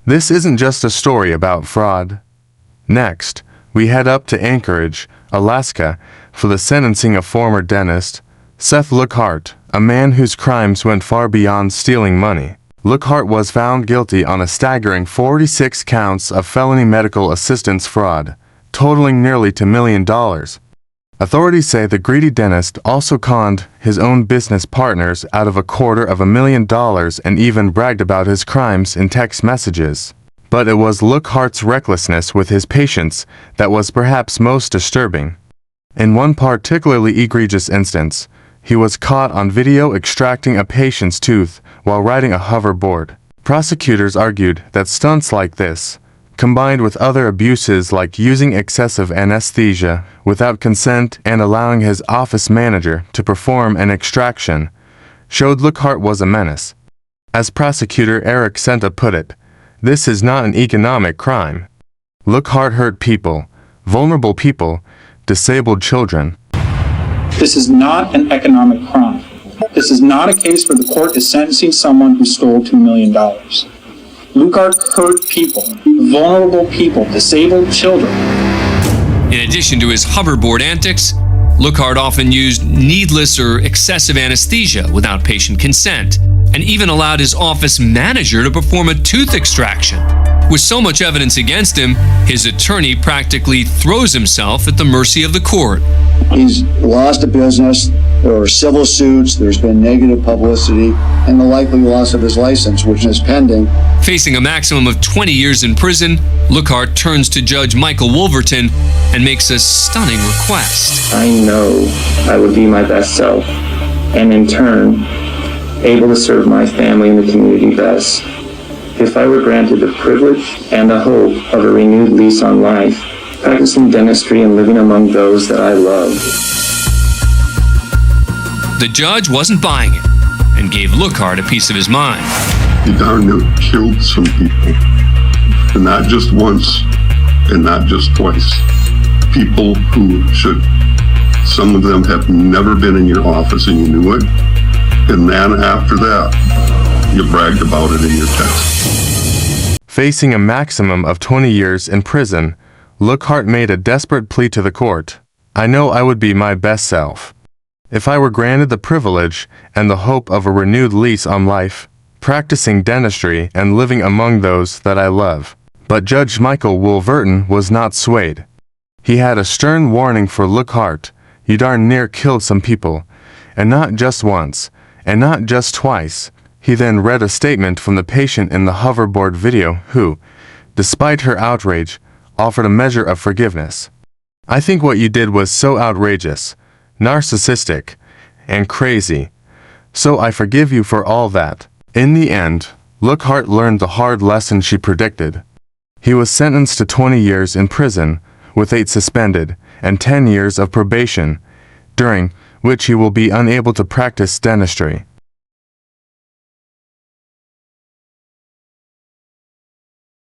This isn't just a story about fraud. Next, we head up to Anchorage, Alaska, for the sentencing of former dentist Seth Lookhart, a man whose crimes went far beyond stealing money. Lookhart was found guilty on a staggering 46 counts of felony medical assistance fraud, totaling nearly $2 million. Authorities say the greedy dentist also conned his own business partners out of $250,000 and even bragged about his crimes in text messages. But it was Lookhart's recklessness with his patients that was perhaps most disturbing. In one particularly egregious instance, he was caught on video extracting a patient's tooth while riding a hoverboard. Prosecutors argued that stunts like this, combined with other abuses like using excessive anesthesia without consent and allowing his office manager to perform an extraction, showed Lookhart was a menace. As prosecutor Eric Senta put it, "This is not an economic crime. Lookhart hurt people, vulnerable people, disabled children." This is not an economic crime. This is not a case where the court is sentencing someone who stole $2 million. Lookhart hurt people, vulnerable people, disabled children. In addition to his hoverboard antics, Lookhart often used needless or excessive anesthesia without patient consent, and even allowed his office manager to perform a tooth extraction. With so much evidence against him, his attorney practically throws himself at the mercy of the court. He's lost a business, there are civil suits, there's been negative publicity, and the likely loss of his license, which is pending. Facing a maximum of 20 years in prison, Lookhart turns to Judge Michael Wolverton and makes a stunning request. I know I would be my best self, and in turn, able to serve my family and the community best, if I were granted the privilege and the hope of a renewed lease on life, practicing dentistry and living among those that I love. The judge wasn't buying it and gave Lookhart a piece of his mind. He darn near killed some people, and not just once and not just twice. People who should, some of them have never been in your office and you knew it, and then after that, you bragged about it in your text. Facing a maximum of 20 years in prison, Lookhart made a desperate plea to the court. "I know I would be my best self if I were granted the privilege and the hope of a renewed lease on life, practicing dentistry and living among those that I love." But Judge Michael Wolverton was not swayed. He had a stern warning for Lookhart: "You darn near killed some people, and not just once, and not just twice." He then read a statement from the patient in the hoverboard video who, despite her outrage, offered a measure of forgiveness. "I think what you did was so outrageous, narcissistic, and crazy. So I forgive you for all that." In the end, Lookhart learned the hard lesson she predicted. He was sentenced to 20 years in prison, with 8 suspended, and 10 years of probation, during which he will be unable to practice dentistry.